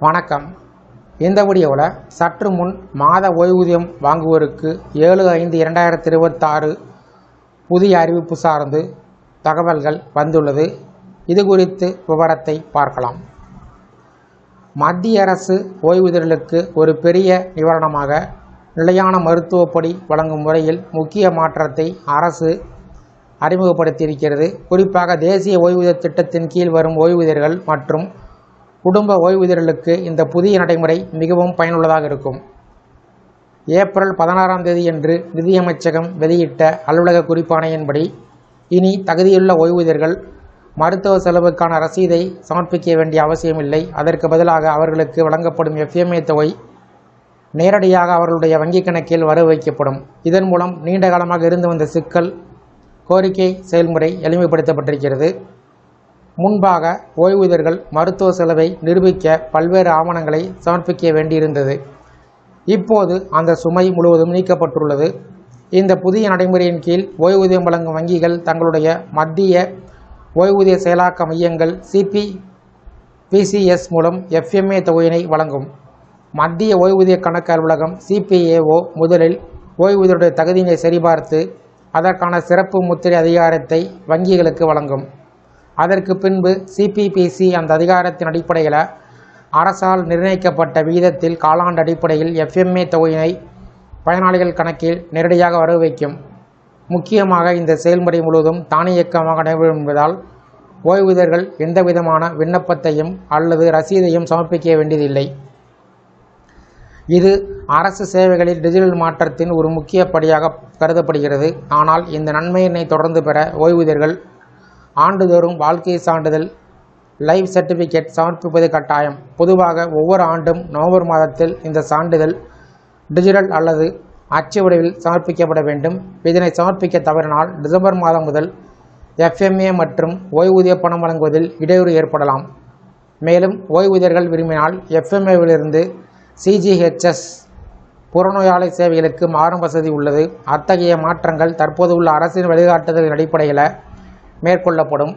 வணக்கம். இந்த வீடியோவில் சற்று முன் மாத ஓய்வூதியம் வாங்குவோருக்கு 7/5/2026 புதிய அறிவிப்பு சார்ந்து தகவல்கள் வந்துள்ளது. இது குறித்து விவரத்தை பார்க்கலாம். மத்திய அரசு ஓய்வூதியர்களுக்கு ஒரு பெரிய நிவாரணமாக நிலையான மருத்துவப்படி வழங்கும் முறையில் முக்கிய மாற்றத்தை அரசு அறிமுகப்படுத்தியிருக்கிறது. குறிப்பாக தேசிய ஓய்வூதிய திட்டத்தின் கீழ் வரும் ஓய்வூதியர்கள் மற்றும் குடும்ப ஓய்வூதியர்களுக்கு இந்த புதிய நடைமுறை மிகவும் பயனுள்ளதாக இருக்கும். ஏப்ரல் 16ஆம் தேதியன்று நிதியமைச்சகம் வெளியிட்ட அலுவலக குறிப்பாணையின்படி இனி தகுதியுள்ள ஓய்வூதியர்கள் மருத்துவ செலவுக்கான ரசீதை சமர்ப்பிக்க வேண்டிய அவசியமில்லை. அதற்கு பதிலாக அவர்களுக்கு வழங்கப்படும் FMA தொகை நேரடியாக அவர்களுடைய வங்கிக் கணக்கில் வரவு வைக்கப்படும். இதன் மூலம் நீண்ட காலமாக இருந்து வந்த சிக்கல் கோரிக்கை செயல்முறை எளிமைப்படுத்தப்பட்டிருக்கிறது. முன்பாக ஓய்வூதியர்கள் மருத்துவ செலவை நிரூபிக்க பல்வேறு ஆவணங்களை சமர்ப்பிக்க வேண்டியிருந்தது. இப்போது அந்த சுமை முழுவதும் நீக்கப்பட்டுள்ளது. இந்த புதிய நடைமுறையின் கீழ் ஓய்வூதியம் வழங்கும் வங்கிகள் தங்களுடைய மத்திய ஓய்வூதிய செயலாக்க மையங்கள் CPPCS மூலம் FMA தொகையினை வழங்கும். மத்திய ஓய்வூதிய கணக்கு அலுவலகம் CPAO முதலில் ஓய்வூதியருடைய தகுதியினை சரிபார்த்து அதற்கான சிறப்பு முத்திரை அதிகாரத்தை வங்கிகளுக்கு வழங்கும். அதற்கு பின்பு CPPC அந்த அதிகாரத்தின் அடிப்படையில் அரசால் நிர்ணயிக்கப்பட்ட விகிதத்தில் காலாண்டு அடிப்படையில் FMA தொகையினை பயனாளிகள் கணக்கில் நேரடியாக வரவு வைக்கும். முக்கியமாக இந்த செயல்முறை முழுவதும் தானியக்கமாக நடைபெறும் என்பதால் ஓய்வூதியர்கள் எந்தவிதமான விண்ணப்பத்தையும் அல்லது ரசீதையும் சமர்ப்பிக்க வேண்டியதில்லை. இது அரசு சேவைகளில் டிஜிட்டல் மாற்றத்தின் ஒரு முக்கிய படியாக கருதப்படுகிறது. ஆனால் இந்த நன்மையினை தொடர்ந்து பெற ஓய்வூதியர்கள் ஆண்டுதோறும் வாழ்க்கை சான்றிதழ் லைஃப் சர்டிஃபிகேட் சமர்ப்பிப்பது கட்டாயம். பொதுவாக ஒவ்வொரு ஆண்டும் நவம்பர் மாதத்தில் இந்த சான்றிதழ் டிஜிட்டல் அல்லது அச்சு வடிவில் சமர்ப்பிக்கப்பட வேண்டும். இதனை சமர்ப்பிக்க தவறினால் டிசம்பர் மாதம் முதல் FMA மற்றும் ஓய்வூதிய பணம் வழங்குவதில் இடையூறு ஏற்படலாம். மேலும் ஓய்வூதியர்கள் விரும்பினால் FMAவிலிருந்து CGHS புறநோயாளி சேவைகளுக்கு மாறும் வசதி உள்ளது. அத்தகைய மாற்றங்கள் தற்போது உள்ள அரசின் வழிகாட்டுதலின் அடிப்படையில் மேற்கொள்ளப்படும்.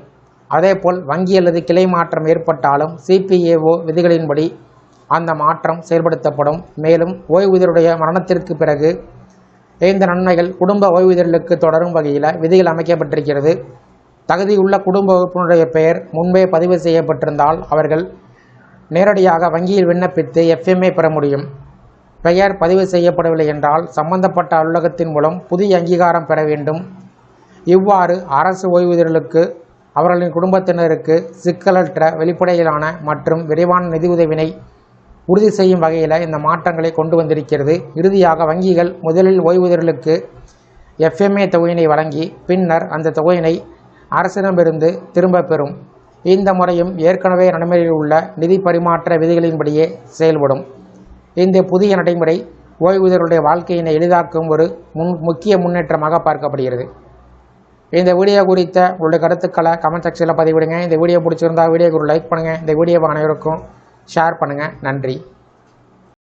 அதேபோல் வங்கி அல்லது கிளை மாற்றம் ஏற்பட்டாலும் CPAO விதிகளின்படி அந்த மாற்றம் செயல்படுத்தப்படும். மேலும் ஓய்வூதியருடைய மரணத்திற்கு பிறகு இந்த நன்மைகள் குடும்ப ஓய்வூதியர்களுக்கு தொடரும் வகையில் விதிகள் அமைக்கப்பட்டிருக்கிறது. தகுதியுள்ள குடும்ப உறுப்பினருடைய பெயர் முன்பே பதிவு செய்யப்பட்டிருந்தால் அவர்கள் நேரடியாக வங்கியில் விண்ணப்பித்து FMA பெற முடியும். பெயர் பதிவு செய்யப்படவில்லை என்றால் சம்பந்தப்பட்ட அலுவலகத்தின் மூலம் புதிய அங்கீகாரம் பெற வேண்டும். இவ்வாறு அரசு ஓய்வூதியர்களுக்கு அவர்களின் குடும்பத்தினருக்கு சிக்கலற்ற வெளிப்படையிலான மற்றும் விரைவான நிதி உதவினை உறுதி செய்யும் வகையில் இந்த மாற்றங்களை கொண்டு வந்திருக்கிறது. இறுதியாக வங்கிகள் முதலில் ஓய்வூதியர்களுக்கு FMA தொகையினை வழங்கி பின்னர் அந்த தொகையினை அரசிடமிருந்து திரும்ப பெறும். இந்த முறையும் ஏற்கனவே நடைமுறையில் உள்ள நிதி பரிமாற்ற விதிகளின்படியே செயல்படும். இந்த புதிய நடைமுறை ஓய்வூதியர்களுடைய வாழ்க்கையினை எளிதாக்கும் ஒரு முக்கிய முன்னேற்றமாக பார்க்கப்படுகிறது. இந்த வீடியோ குறித்த உங்களுடைய கருத்துக்களை கமெண்ட் செக்ஷனில் பதிவிடுங்க. இந்த வீடியோ பிடிச்சிருந்தா வீடியோக்கு ஒரு லைக் பண்ணுங்கள். இந்த வீடியோவை அனைவருக்கும் ஷேர் பண்ணுங்கள். நன்றி.